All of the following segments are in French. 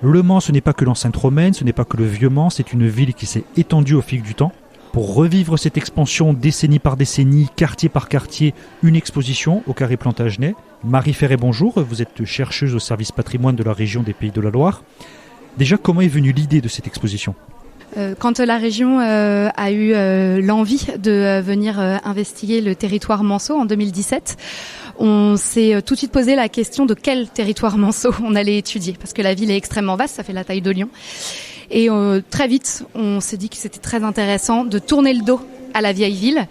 Le Mans, ce n'est pas que l'enceinte romaine, ce n'est pas que le vieux Mans, c'est une ville qui s'est étendue au fil du temps. Pour revivre cette expansion décennie par décennie, quartier par quartier, une exposition au Carré Plantagenet. Marie Ferret, bonjour, vous êtes chercheuse au service patrimoine de la région des Pays de la Loire. Déjà, comment est venue l'idée de cette exposition ? Quand la région a eu l'envie de venir investiguer le territoire manceau en 2017, on s'est tout de suite posé la question de quel territoire manceau on allait étudier, parce que la ville est extrêmement vaste, ça fait la taille de Lyon. Et très vite, on s'est dit que c'était très intéressant de tourner le dos à la vieille ville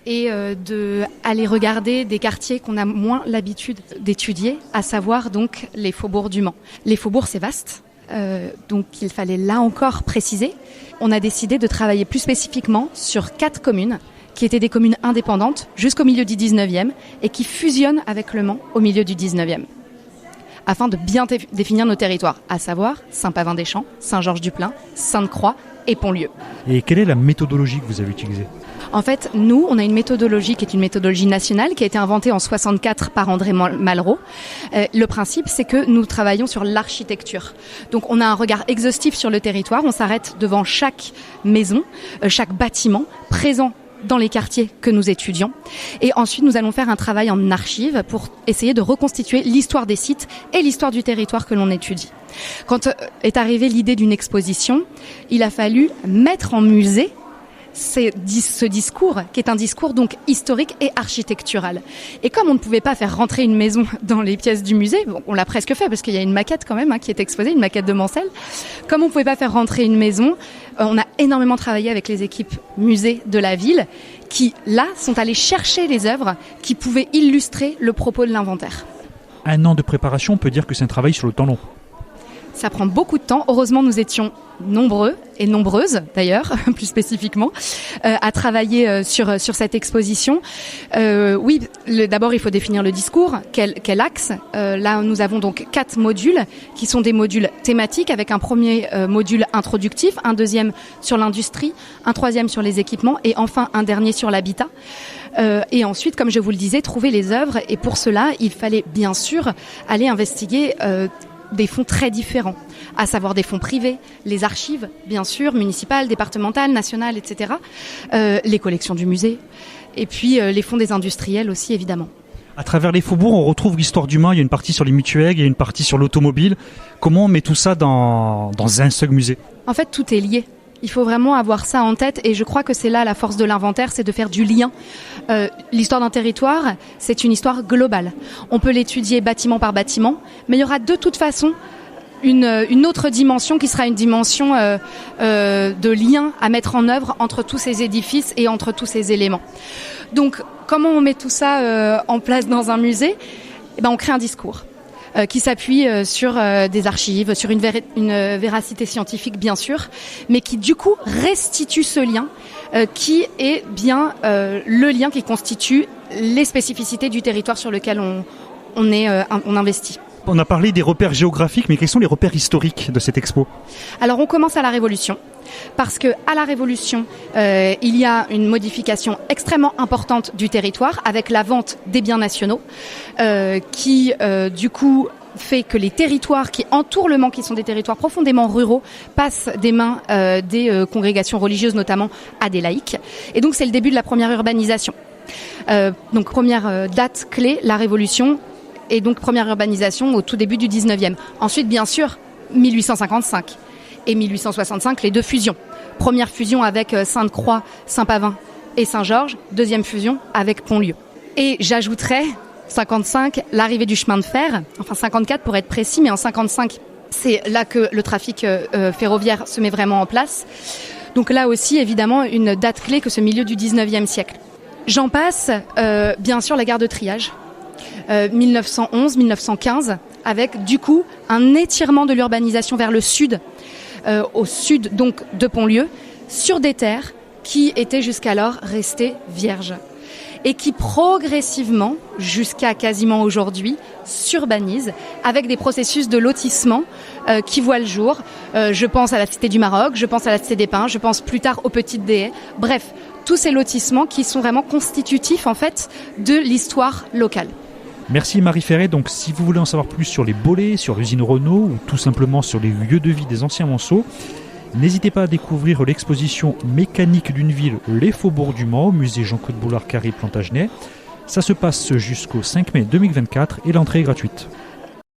et de aller regarder des quartiers qu'on a moins l'habitude d'étudier, à savoir donc les faubourgs du Mans. Les faubourgs, c'est vaste, donc il fallait là encore préciser. On a décidé de travailler plus spécifiquement sur 4 communes qui étaient des communes indépendantes jusqu'au milieu du 19e et qui fusionnent avec le Mans au milieu du 19e. Afin de bien définir nos territoires, à savoir Saint-Pavin-des-Champs, Saint-Georges-du-Plain, Sainte-Croix et Pontlieu. Et quelle est la méthodologie que vous avez utilisée ? En fait, nous, on a une méthodologie qui est une méthodologie nationale qui a été inventée en 64 par André Malraux. Le principe, c'est que nous travaillons sur l'architecture. Donc, on a un regard exhaustif sur le territoire. On s'arrête devant chaque maison, chaque bâtiment présent dans les quartiers que nous étudions. Et ensuite, nous allons faire un travail en archives pour essayer de reconstituer l'histoire des sites et l'histoire du territoire que l'on étudie. Quand est arrivée l'idée d'une exposition, il a fallu mettre en musée ce discours, qui est un discours donc historique et architectural. Et comme on ne pouvait pas faire rentrer une maison dans les pièces du musée, bon, on l'a presque fait parce qu'il y a une maquette quand même qui est exposée, une maquette de Mansell. Comme on ne pouvait pas faire rentrer une maison, on a énormément travaillé avec les équipes musées de la ville qui, là, sont allées chercher les œuvres qui pouvaient illustrer le propos de l'inventaire. 1 an de préparation, on peut dire que c'est un travail sur le temps long. Ça prend beaucoup de temps. Heureusement, nous étions nombreux et nombreuses, d'ailleurs, plus spécifiquement, à travailler sur cette exposition. Oui, d'abord, il faut définir le discours. Quel axe ? Là, nous avons donc 4 modules qui sont des modules thématiques avec un premier module introductif, un deuxième sur l'industrie, un troisième sur les équipements et enfin un dernier sur l'habitat. Et ensuite, comme je vous le disais, trouver les œuvres. Et pour cela, il fallait bien sûr aller investiguer des fonds très différents, à savoir des fonds privés, les archives, bien sûr, municipales, départementales, nationales, etc., les collections du musée, et puis les fonds des industriels aussi, évidemment. À travers les faubourgs, on retrouve l'histoire du Mans. Il y a une partie sur les mutuelles, il y a une partie sur l'automobile. Comment on met tout ça dans un seul musée ? En fait, tout est lié. Il faut vraiment avoir ça en tête et je crois que c'est là la force de l'inventaire, c'est de faire du lien. L'histoire d'un territoire, c'est une histoire globale. On peut l'étudier bâtiment par bâtiment, mais il y aura de toute façon une autre dimension qui sera une dimension de lien à mettre en œuvre entre tous ces édifices et entre tous ces éléments. Donc, comment on met tout ça en place dans un musée ? On crée un discours qui s'appuie sur des archives, sur une véracité scientifique bien sûr, mais qui du coup restitue ce lien qui est bien le lien qui constitue les spécificités du territoire sur lequel on investit. On a parlé des repères géographiques, mais quels sont les repères historiques de cette expo ? Alors on commence à la Révolution, parce que à la Révolution, il y a une modification extrêmement importante du territoire avec la vente des biens nationaux, qui du coup fait que les territoires qui entourent le Mans, qui sont des territoires profondément ruraux, passent des mains des congrégations religieuses, notamment à des laïcs. Et donc c'est le début de la première urbanisation. Donc première date clé, la Révolution. Et donc première urbanisation au tout début du 19e. Ensuite, bien sûr, 1855 et 1865, les 2 fusions. Première fusion avec Sainte-Croix, Saint-Pavin et Saint-Georges. Deuxième fusion avec Pontlieu. Et j'ajouterais, 55, l'arrivée du chemin de fer. Enfin, 54 pour être précis, mais en 55, c'est là que le trafic ferroviaire se met vraiment en place. Donc là aussi, évidemment, une date clé que ce milieu du 19e siècle. J'en passe, bien sûr, la gare de triage. 1911-1915, avec du coup un étirement de l'urbanisation vers le sud, au sud donc de Pontlieu, sur des terres qui étaient jusqu'alors restées vierges et qui progressivement, jusqu'à quasiment aujourd'hui, s'urbanisent avec des processus de lotissement qui voient le jour. Je pense à la Cité du Maroc, je pense à la Cité des Pins, je pense plus tard aux Petites Déhaies. Bref, tous ces lotissements qui sont vraiment constitutifs en fait de l'histoire locale. Merci Marie Ferré. Donc si vous voulez en savoir plus sur les Bollées, sur l'usine Renault ou tout simplement sur les lieux de vie des anciens Manceaux, n'hésitez pas à découvrir l'exposition Mécanique d'une ville, les Faubourgs du Mans au musée Jean-Claude Boulard Carré Plantagenet. Ça se passe jusqu'au 5 mai 2024 et l'entrée est gratuite.